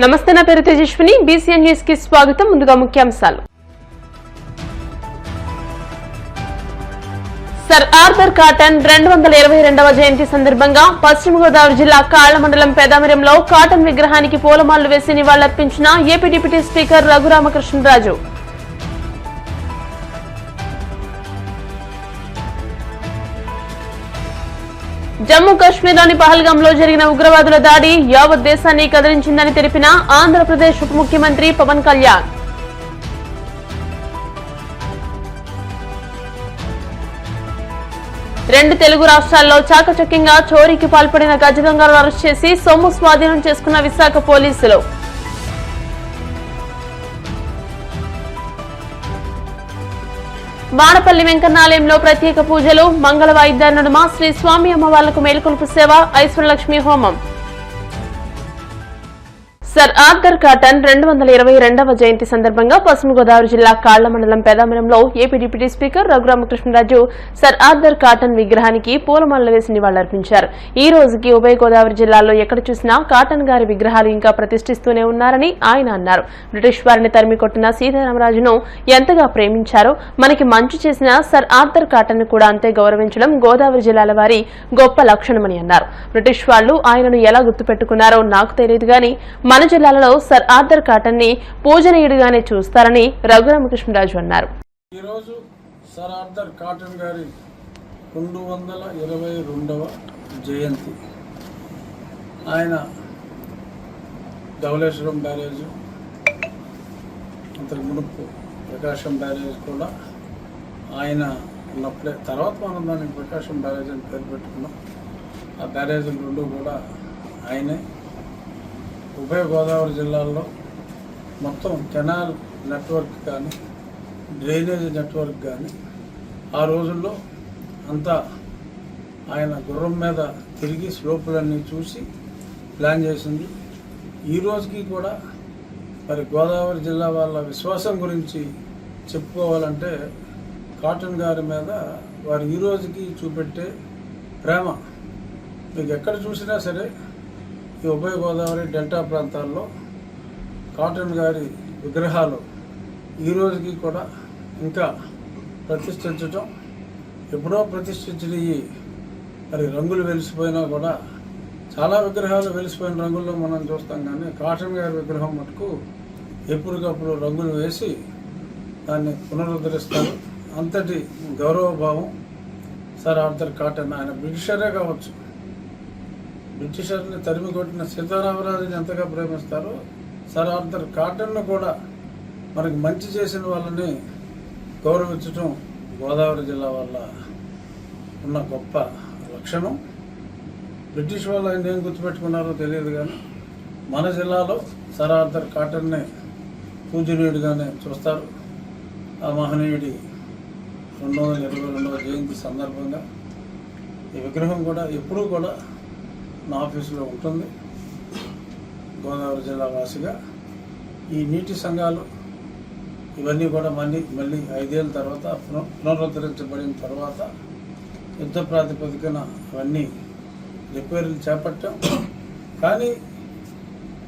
నమస్తే, నా పేరు తేజస్విని. బీసీఎన్ న్యూస్ కి స్వాగతం. ముందుగా ముఖ్యాంశాలు. సర్ ఆర్థర్ కాటన్ 222వ జయంతి సందర్భంగా పశ్చిమ గోదావరి జిల్లా కాళ్ల మండలం పెదామిరంలో కాటన్ విగ్రహానికి పూలమాలలు వేసి నివాళులర్పించిన AP deputy speaker Raghu Rama Krishna Raju. Jammu కశ్మీర్లోని పహల్గాంలో జరిగిన ఉగ్రవాదుల దాడి యావత్ దేశాన్ని కదిలించిందని తెలిపిన ఆంధ్రప్రదేశ్ ఉప ముఖ్యమంత్రి పవన్ కళ్యాణ్. రెండు తెలుగు రాష్ట్రాల్లో చాకచక్యంగా చోరీకి పాల్పడిన గజ దొంగలను అరెస్ట్ చేసి సొమ్ము స్వాధీనం చేసుకున్న విశాఖ పోలీసులు. మాడపల్లి వెంకన్నాలయంలో ప్రత్యేక పూజలు, మంగళ వాయిద్యాల నడుమ శ్రీ స్వామి అమ్మవార్లకు మేలుకొలుపు సేవ, ఐశ్వర్యలక్ష్మి హోమం. సర్ ఆర్థర్ కాటన్ 222వ జయంతి సందర్భంగా పశ్చిమ గోదావరి జిల్లా కాళ్ల మండలం పెదామిరంలో AP deputy speaker Raghu Rama Krishna Raju Sir Arthur Cotton విగ్రహానికి పూలమాలలు వేసి నివాళులర్పించారు. ఈ రోజుకి ఉభయ గోదావరి జిల్లాలో ఎక్కడ చూసినా కాటన్ గారి విగ్రహాలు ఇంకా ప్రతిష్ఠిస్తూనే ఉన్నారని ఆయన అన్నారు. బ్రిటిష్ వారిని తరిమి కొట్టిన సీతారామరాజును ఎంతగా ప్రేమించారో మనకి మంచి చేసిన సర్ ఆర్థర్ కాటన్ ను కూడా అంతే గౌరవించడం గోదావరి జిల్లాల వారి గొప్ప లక్షణమని అన్నారు. బ్రిటిష్ వాళ్లు ఆయనను ఎలా గుర్తుపెట్టుకున్నారో నాకు తెలియదు గాని మన జిల్లాలో సర్ ఆర్థర్ కాటన్ ని పూజనీయుడిగానే చూస్తారని రఘురామకృష్ణరాజు అన్నారు. ఈ రోజు సర్ ఆర్థర్ కాటన్ గారి 222వ జయంతి. ఆయన ధవళేశ్వరం బ్యారేజ్, అంతకు మునుపు ప్రకాశం బ్యారేజ్ కూడా ఆయన ఉన్నప్పుడే, తర్వాత మనం దానికి ప్రకాశం బ్యారేజ్ అని పేరు పెట్టుకున్నాం. ఆ బ్యారేజీలు రెండు కూడా ఆయనే. ఉభయ గోదావరి జిల్లాల్లో మొత్తం కెనాల్ నెట్వర్క్ కానీ డ్రైనేజ్ నెట్వర్క్ కానీ ఆ రోజుల్లో అంతా ఆయన గుర్రం మీద తిరిగి స్లోపులన్నీ చూసి ప్లాన్ చేసింది. ఈ రోజుకి కూడా మరి గోదావరి జిల్లా వాళ్ళ విశ్వాసం గురించి చెప్పుకోవాలంటే కాటన్ గారి మీద వారు ఈ రోజుకి చూపెట్టే ప్రేమ మీకు ఎక్కడ చూసినా సరే ఈ ఉభయ గోదావరి డెల్టా ప్రాంతాల్లో కాటన్ గారి విగ్రహాలు ఈ రోజుకి కూడా ఇంకా ప్రతిష్ఠించటం, ఎప్పుడో ప్రతిష్ఠించినవి మరి రంగులు వెలిసిపోయినా కూడా చాలా విగ్రహాలు వెలిసిపోయిన రంగుల్లో మనం చూస్తాం. కానీ కాటన్ గారి విగ్రహం మటుకు ఎప్పటికప్పుడు రంగులు వేసి దాన్ని పునరుద్ధరిస్తారు. అంతటి గౌరవభావం సర్ ఆర్థర్ కాటన్. ఆయన బ్రిటిషరే కావచ్చు, బ్రిటిషర్ని తరిమి కొట్టిన సీతారామరాజుని ఎంతగా ప్రేమిస్తారో సర్ ఆర్థర్ కాటన్ను కూడా మనకి మంచి చేసిన వాళ్ళని గౌరవించడం గోదావరి జిల్లా వల్ల ఉన్న గొప్ప లక్షణం. బ్రిటిష్ వాళ్ళు ఆయన ఏం గుర్తుపెట్టుకున్నారో తెలియదు కానీ మన జిల్లాలో సర్ ఆర్థర్ కాటన్ని పూజనీయుడిగానే చూస్తారు. ఆ మహనీయుడి 222వ జయంతి సందర్భంగా ఈ విగ్రహం కూడా ఎప్పుడూ కూడా నా ఆఫీసులో ఉంటుంది. గోదావరి జిల్లా వాసిగా ఈ నీటి సంఘాలు ఇవన్నీ కూడా మళ్ళీ 5 ఏళ్ళ తర్వాత పునరుద్ధరించబడిన తర్వాత యుద్ధ ప్రాతిపదికన అవన్నీ రిపేర్లు చేపట్టాం. కానీ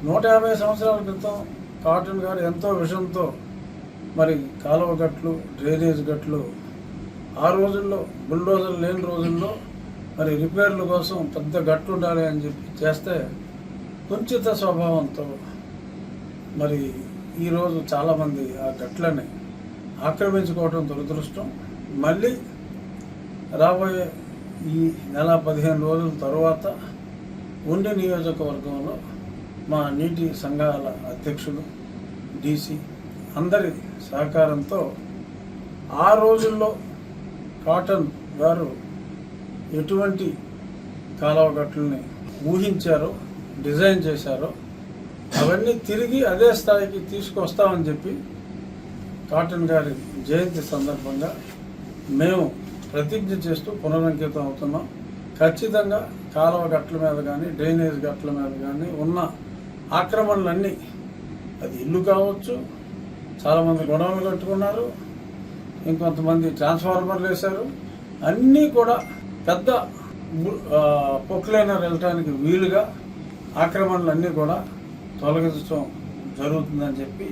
150 సంవత్సరాల క్రితం కాటన్ గారు ఎంతో విషయంతో మరి కాలువ గట్లు, డ్రైనేజ్ గట్లు ఆ రోజుల్లో బుల్డోజర్లు లేని రోజుల్లో మరి రిపేర్ల కోసం పెద్ద గట్లు ఉండాలి అని చెప్పి చేస్తే కుంచిత స్వభావంతో మరి ఈరోజు చాలామంది ఆ గట్లని ఆక్రమించుకోవడం దురదృష్టం. మళ్ళీ రాబోయే ఈ నెల 15 రోజుల తర్వాత ఉండి నియోజకవర్గంలో మా నీటి సంఘాల అధ్యక్షులు, డీసీ అందరి సహకారంతో ఆ రోజుల్లో కాటన్ గారు ఎటువంటి కాలువ గట్లని ఊహించారో, డిజైన్ చేశారో అవన్నీ తిరిగి అదే స్థాయికి తీసుకొస్తామని చెప్పి కాటన్ గారి జయంతి సందర్భంగా మేము ప్రతిజ్ఞ చేస్తూ పునరంకితం అవుతున్నాం. ఖచ్చితంగా కాలువ గట్ల మీద కానీ డ్రైనేజ్ గట్ల మీద కానీ ఉన్న ఆక్రమణలన్నీ, అది ఇల్లు కావచ్చు, చాలామంది గొడవలు కట్టుకున్నారు, ఇంకొంతమంది ట్రాన్స్ఫార్మర్లు వేశారు, అన్నీ కూడా పెద్ద పొక్లైనర్ వెళ్ళటానికి వీలుగా ఆక్రమణలన్నీ కూడా తొలగించడం జరుగుతుందని చెప్పి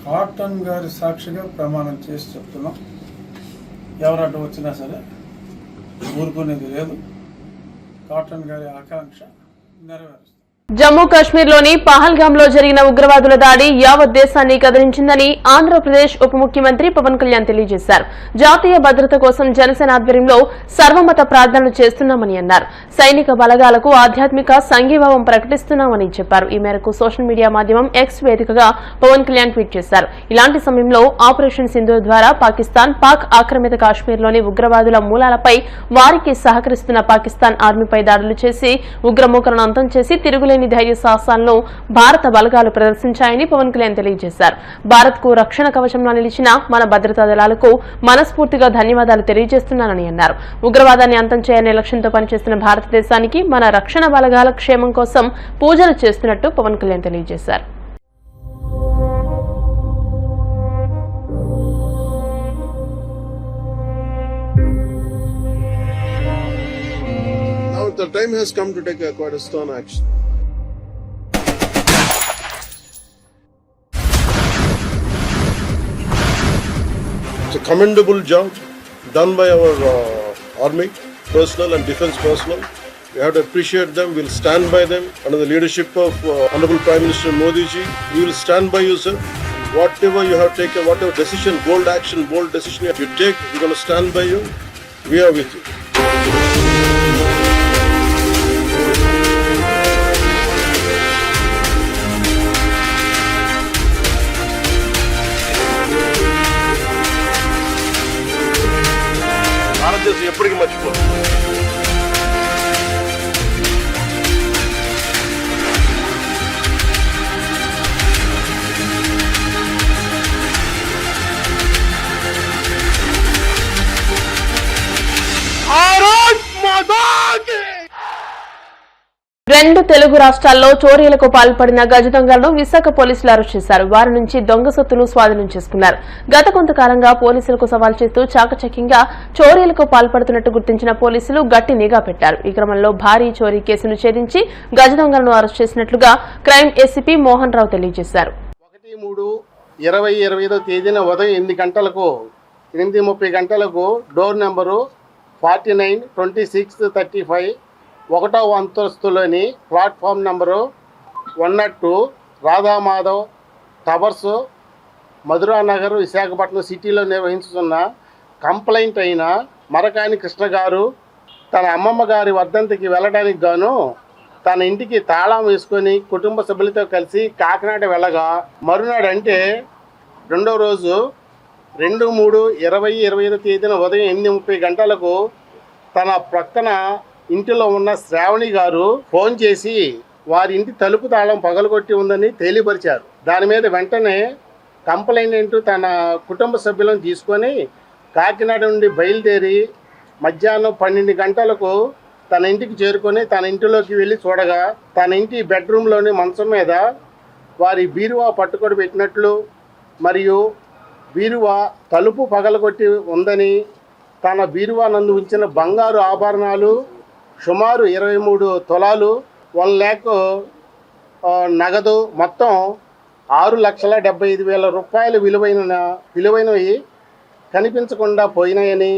కాటన్ గారి సాక్షిగా ప్రమాణం చేసి చెప్తున్నాం. ఎవరు అడ్డు వచ్చినా సరే ఊరుకునేది లేదు. కాటన్ గారి ఆకాంక్ష నెరవేరుస్తుంది. జమ్మూ కాశ్మీర్లోని పహల్గాంలో జరిగిన ఉగ్రవాదుల దాడి యావత్ దేశాన్ని కదిలించిందని ఆంధ్రప్రదేశ్ ఉప ముఖ్యమంత్రి పవన్ కళ్యాణ్ తెలియజేశారు. జాతీయ భద్రత కోసం జనసేన ఆధ్వర్యంలో సర్వమత ప్రార్థనలు చేస్తున్నామని అన్నారు. సైనిక బలగాలకు ఆధ్యాత్మిక సంఘీభావం ప్రకటిస్తున్నామని చెప్పారు. ఈ మేరకు సోషల్ మీడియా మాధ్యమం ఎక్స్ వేదికగా పవన్ కళ్యాణ్ ట్వీట్ చేశారు. ఇలాంటి సమయంలో ఆపరేషన్ సింధూర్ ద్వారా పాక్ ఆక్రమిత కాశ్మీర్లోని ఉగ్రవాదుల మూలాలపై వారికి సహకరిస్తున్న పాకిస్తాన్ ఆర్మీపై దాడులు చేసి ఉగ్రమూకలను అంతం చేసి తిరుగులేని ధైర్య సాహసాలను భారత బలగాలు ప్రదర్శించాయని పవన్ కళ్యాణ్ తెలియజేశారు. భారత్ కు రక్షణ కవచంలో నిలిచిన మన భద్రతా దళాలకు మనస్ఫూర్తిగా ధన్యవాదాలు తెలియజేస్తున్నానని అన్నారు. ఉగ్రవాదాన్ని అంతం చేయాలనే లక్ష్యంతో పనిచేస్తున్న భారతదేశానికి మన రక్షణ బలగాల క్షేమం కోసం పూజలు చేస్తున్నట్టు పవన్ కళ్యాణ్ తెలియజేశారు. Now the time has come to take quite a stern action. It's a commendable job done by our army personnel and defense personnel. We have to appreciate them. We'll stand by them under the leadership of Honorable Prime Minister Modi ji. We will stand by you, sir. Whatever you have taken, whatever decision, bold action, bold decision you take, we're going to stand by you. We are with you. భారతదేశం ఎప్పటికీ మర్చిపోదు. రెండు తెలుగు రాష్ట్రాల్లో చోరీలకు పాల్పడిన గజ దొంగలను విశాఖ పోలీసులు arrest చేశారు. వారి నుంచి దొంగ సొత్తును స్వాధీనం చేసుకున్నారు. గత కొంతకాలంగా పోలీసులకు సవాల్ చేస్తూ చాకచక్యంగా చోరీలకు పాల్పడుతున్నట్టు గుర్తించిన పోలీసులు గట్టి నిఘా పెట్టారు. ఈ క్రమంలో భారీ చోరీ కేసును ఛేదించి గజ దొంగలను అరెస్ట్ చేసినట్లుగా క్రైమ్ ఏసీపీ మోహన్ రావు తెలియజేశారు. 1/3/2025 తేదీన ఉదయం 8:30 గంటలకు డోర్ నెంబరు 49, 26, 35 ఒకటవ అంతస్తులోని platform number 102 Radha Madhav towers Madhuranagar Visakhapatnam సిటీలో నిర్వహించుతున్న కంప్లైంట్ అయిన మరకాని కృష్ణ గారు తన అమ్మమ్మ గారి వర్ధంతికి వెళ్ళడానికి గాను తన ఇంటికి తాళం వేసుకొని కుటుంబ సభ్యులతో కలిసి కాకినాడ వెళ్ళగా మరునాడు అంటే రెండవ రోజు 2/3/2025 తేదీన ఉదయం 8:30 గంటలకు తన ప్రక్కన ఇంటిలో ఉన్న శ్రావణి గారు ఫోన్ చేసి వారి ఇంటి తలుపు తాళం పగలగొట్టి ఉందని తెలియపరిచారు. దాని మీద వెంటనే కంప్లైంట్ తన కుటుంబ సభ్యులను తీసుకొని కాకినాడ నుండి బయలుదేరి మధ్యాహ్నం 12 గంటలకు తన ఇంటికి చేరుకొని తన ఇంటిలోకి వెళ్ళి చూడగా తన ఇంటి బెడ్రూమ్లోని మంచం మీద వారి బీరువా పట్టుకొని పెట్టినట్లు మరియు బీరువా తలుపు పగలగొట్టి ఉందని తన బీరువా నందు ఉంచిన బంగారు ఆభరణాలు సుమారు 23 తులాలు 1 lakh నగదు మొత్తం 6,75,000 రూపాయలు విలువైనవి కనిపించకుండా పోయినాయని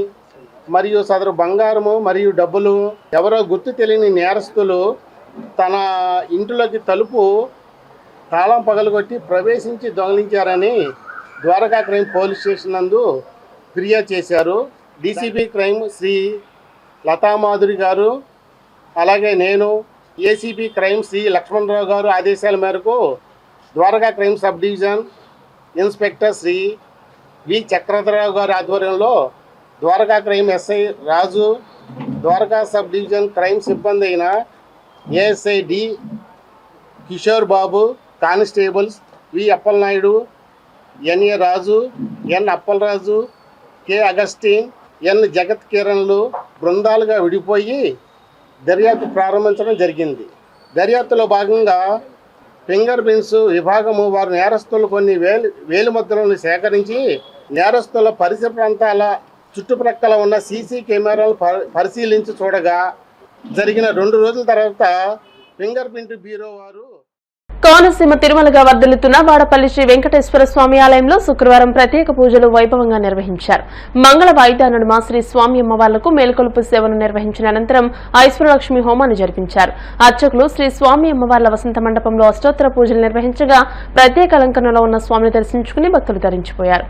మరియు సదరు బంగారము మరియు డబ్బులు ఎవరో గుర్తు తెలియని నేరస్తులు తన ఇంటిలోకి తలుపు తాళం పగలగొట్టి ప్రవేశించి దొంగిలించారని ద్వారకా క్రైమ్ పోలీస్ స్టేషన్ నందు ఫిర్యాదు చేశారు. డీసీపీ క్రైమ్ శ్రీ లతామాధురి గారు అలాగే నేను ఏసీపీ క్రైమ్ శ్రీ లక్ష్మణరావు గారు ఆదేశాల మేరకు Dwaraka crime sub division inspector Shri V Chakradhara Rao గారి ఆధ్వర్యంలో Dwaraka crime SI Raju, Dwaraka sub division crime సిబ్బంది అయిన ASI D Kishore Babu, constables V Appalanaidu, NA Raju, N Appalaraju, K Augustine, N Jagat కిరణ్లు బృందాలుగా విడిపోయి దర్యాప్తు ప్రారంభించడం జరిగింది. దర్యాప్తులో భాగంగా ఫింగర్ ప్రింట్స్ విభాగము వారు నేరస్తులు కొన్ని వేలిముద్రలను సేకరించి నేరస్తుల పరిసర ప్రాంతాల చుట్టుప్రక్కల ఉన్న సీసీ కెమెరాలు పరిశీలించి చూడగా జరిగిన 2 రోజుల తర్వాత ఫింగర్ ప్రింట్ బ్యూరో వారు కోనసీమ తిరుమలగా వర్ధిల్లుతున్న వాడపల్లి శ్రీ వెంకటేశ్వర స్వామి ఆలయంలో శుక్రవారం ప్రత్యేక పూజలు వైభవంగా నిర్వహించారు. మంగళ వాయిద్య నడుమ శ్రీ స్వామి అమ్మవార్లకు మేలుకొలుపు సేవను నిర్వహించిన అనంతరం ఐశ్వర్యలక్ష్మి హోమాన్ని జరిపించారు. అర్చకులు శ్రీ స్వామి అమ్మవార్ల వసంత మండపంలో అష్టోత్తర పూజలు నిర్వహించగా ప్రత్యేక అలంకరణలో ఉన్న స్వామిని దర్శించుకుని భక్తులు తరించిపోయారు.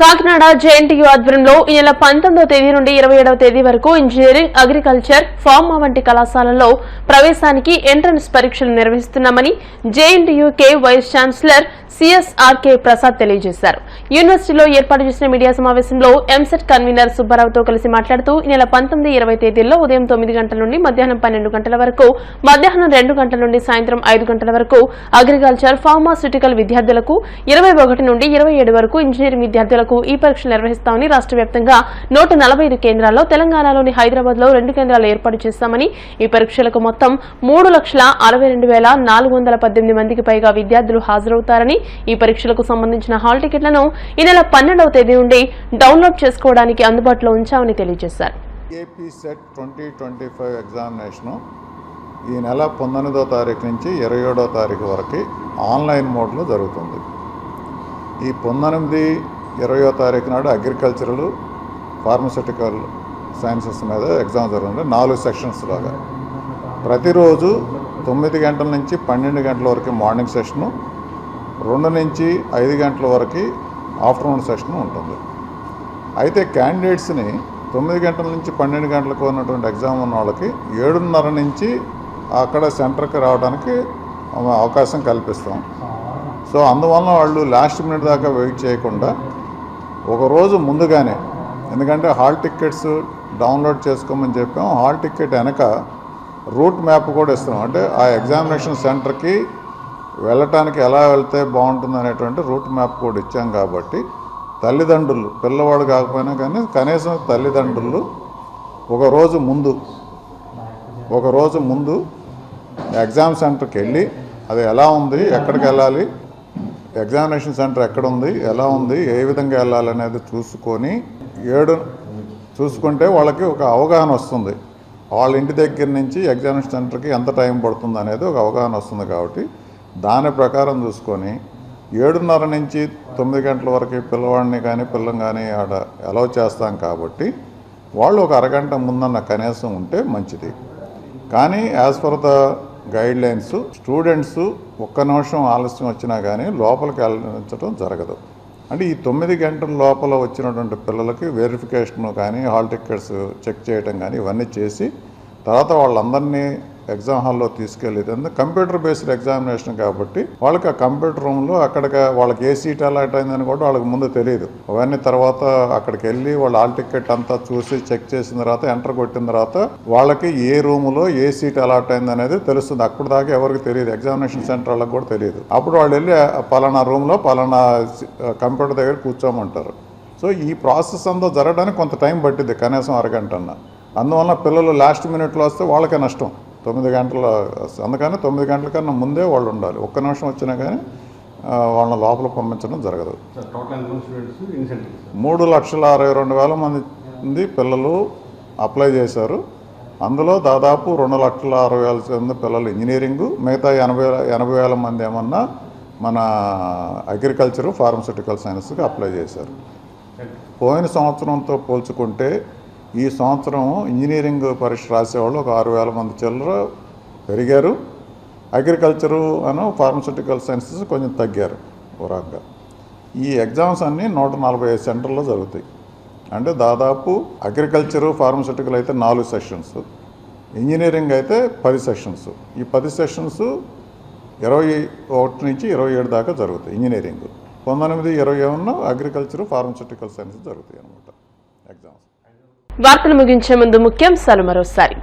కాకినాడ జేఎన్టీయూ ఆధ్వర్యంలో ఈ నెల 19వ తేదీ నుండి 27వ తేదీ వరకు ఇంజనీరింగ్, అగ్రికల్చర్, ఫార్మా వంటి కళాశాలల్లో ప్రవేశానికి ఎంట్రన్స్ పరీక్షలు నిర్వహిస్తున్నామని జేఎన్టీయూ కే వైస్ ఛాన్సలర్ సిఎస్ఆర్కే ప్రసాద్ తెలియజేశారు. యూనివర్సిటీలో ఏర్పాటు చేసిన మీడియా సమావేశంలో ఎంసెట్ కన్వీనర్ సుబ్బారావుతో కలిసి మాట్లాడుతూ ఈ నెల 19, 20 తేదీల్లో ఉదయం 9 గంటల నుండి మధ్యాహ్నం 12 గంటల వరకు, మధ్యాహ్నం 2 గంటల నుండి సాయంత్రం 5 గంటల వరకు అగ్రికల్చర్, ఫార్మాస్యూటికల్ విద్యార్థులకు, 21 నుండి 27 వరకు ఇంజనీరింగ్ విద్యార్థులకు ఈ పరీక్షలు నిర్వహిస్తామని, రాష్ట్ర వ్యాప్తంగా 145 కేంద్రాల్లో, తెలంగాణలోని హైదరాబాద్ లో 2 కేంద్రాలు ఏర్పాటు చేస్తామని, ఈ పరీక్షలకు మొత్తం 3,62,418 మందికి పైగా విద్యార్థులు హాజరవుతారని, ఈ పరీక్షలకు సంబంధించిన హాల్ టికెట్లను ఈ నెల 12వ తేదీ నుండి డౌన్లోడ్ చేసుకోవడానికి అందుబాటులో ఉంచామని తెలియజేశారు. ఏపీ సెట్ 2025 ఎగ్జామినేషను ఈ నెల 19వ తారీఖు నుంచి 27వ తారీఖు వరకు ఆన్లైన్ మోడ్లో జరుగుతుంది. ఈ 19, 20వ తారీఖు నాడు అగ్రికల్చరల్, ఫార్మస్యూటికల్ సైన్సెస్ మీద ఎగ్జామ్ జరుగుతుంది. 4 సెక్షన్స్ లాగా ప్రతిరోజు 9 గంటల నుంచి 12 గంటల వరకు మార్నింగ్ సెషను, 2 నుంచి 5 గంటల వరకు ఆఫ్టర్నూన్ సెషన్ ఉంటుంది. అయితే క్యాండిడేట్స్ని 9 గంటల నుంచి 12 గంటలకు ఉన్నటువంటి ఎగ్జామ్ ఉన్న వాళ్ళకి 7:30 నుంచి అక్కడ సెంటర్కి రావడానికి అవకాశం కల్పిస్తాం. సో అందువలన వాళ్ళు లాస్ట్ మినిట్ దాకా వెయిట్ చేయకుండా ఒకరోజు ముందుగానే, ఎందుకంటే హాల్ టికెట్స్ డౌన్లోడ్ చేసుకోమని చెప్పాం, హాల్ టికెట్ వెనక రూట్ మ్యాప్ కూడా ఇస్తాం. అంటే ఆ ఎగ్జామినేషన్ సెంటర్కి వెళ్ళటానికి ఎలా వెళ్తే బాగుంటుంది అనేటువంటి రూట్ మ్యాప్ కూడా ఇచ్చాం. కాబట్టి తల్లిదండ్రులు, పిల్లవాడు కాకపోయినా కానీ కనీసం తల్లిదండ్రులు ఒకరోజు ముందు ఎగ్జామ్ సెంటర్కి వెళ్ళి అది ఎలా ఉంది, ఎక్కడికి వెళ్ళాలి, ఎగ్జామినేషన్ సెంటర్ ఎక్కడ ఉంది, ఎలా ఉంది, ఏ విధంగా వెళ్ళాలి అనేది చూసుకుంటే వాళ్ళకి ఒక అవగాహన వస్తుంది. వాళ్ళ ఇంటి దగ్గర నుంచి ఎగ్జామినేషన్ సెంటర్కి ఎంత టైం పడుతుంది అనేది ఒక అవగాహన వస్తుంది. కాబట్టి దాని ప్రకారం చూసుకొని 7:30 నుంచి 9 గంటల వరకు పిల్లవాడిని కానీ పిల్లని కానీ ఆడ అలౌ చేస్తాం. కాబట్టి వాళ్ళు ఒక అరగంట ముందన్న కనీసం ఉంటే మంచిది. కానీ as per the guide lines students 1 నిమిషం ఆలస్యం వచ్చినా కానీ లోపలికి వెళ్ళించడం జరగదు. అంటే ఈ 9 గంటల లోపల వచ్చినటువంటి పిల్లలకి వెరిఫికేషన్ కానీ, హాల్ టికెట్స్ చెక్ చేయడం కానీ ఇవన్నీ చేసి తర్వాత వాళ్ళందరినీ ఎగ్జామ్ హాల్లో తీసుకెళ్ళి, కంప్యూటర్ బేస్డ్ ఎగ్జామినేషన్ కాబట్టి వాళ్ళకి ఆ కంప్యూటర్ రూమ్లో అక్కడికి వాళ్ళకి ఏ సీట్ అలాట్ అయిందని కూడా వాళ్ళకి ముందు తెలియదు. అవన్నీ తర్వాత అక్కడికి వెళ్ళి వాళ్ళ హాల్ టికెట్ అంతా చూసి చెక్ చేసిన తర్వాత ఎంటర్ కొట్టిన తర్వాత వాళ్ళకి ఏ రూములో ఏ సీట్ అలాట్ అయింది అనేది తెలుస్తుంది. అప్పుడు దాకా ఎవరికి తెలియదు, ఎగ్జామినేషన్ సెంటర్ వాళ్ళకి కూడా తెలియదు. అప్పుడు వాళ్ళు వెళ్ళి పలానా రూమ్లో పలానా కంప్యూటర్ దగ్గర కూర్చోమంటారు. సో ఈ ప్రాసెస్ అంతా జరగడానికి కొంత టైం పట్టింది, కనీసం అరగంట అన్న. అందువల్ల పిల్లలు లాస్ట్ మినిట్లో వస్తే వాళ్ళకే నష్టం. 9 గంటల, అందుకని 9 గంటల కన్నా ముందే వాళ్ళు ఉండాలి. 1 నిమిషం వచ్చినా కానీ వాళ్ళని లోపల పంపించడం జరగదు. 3,62,000 మంది పిల్లలు అప్లై చేశారు. అందులో దాదాపు 2,60,000 పిల్లలు ఇంజనీరింగు, మిగతా 80,000 మంది ఏమన్నా మన అగ్రికల్చరు, ఫార్మస్యూటికల్ సైన్స్కి అప్లై చేశారు. పోయిన సంవత్సరంతో పోల్చుకుంటే ఈ సంవత్సరం ఇంజనీరింగ్ పరీక్ష రాసేవాళ్ళు ఒక 6,000 మంది చిల్లర పెరిగారు. అగ్రికల్చరు ఫార్మస్యూటికల్ సైన్సెస్ కొంచెం తగ్గారు ఓవరాల్గా. ఈ ఎగ్జామ్స్ అన్నీ 145 సెంటర్లో జరుగుతాయి. అంటే దాదాపు అగ్రికల్చరు ఫార్మస్యూటికల్ అయితే 4 సెషన్స్, ఇంజనీరింగ్ అయితే 10 సెషన్స్. ఈ 10 సెషన్స్ 21 నుంచి 27 దాకా జరుగుతాయి. ఇంజనీరింగ్ 19, 21 అగ్రికల్చరు ఫార్మస్యూటికల్ సైన్స్ జరుగుతాయి అన్నమాట ఎగ్జామ్స్. వార్తలు ముగించే ముందు ముఖ్యాంశాలు మరోసారి.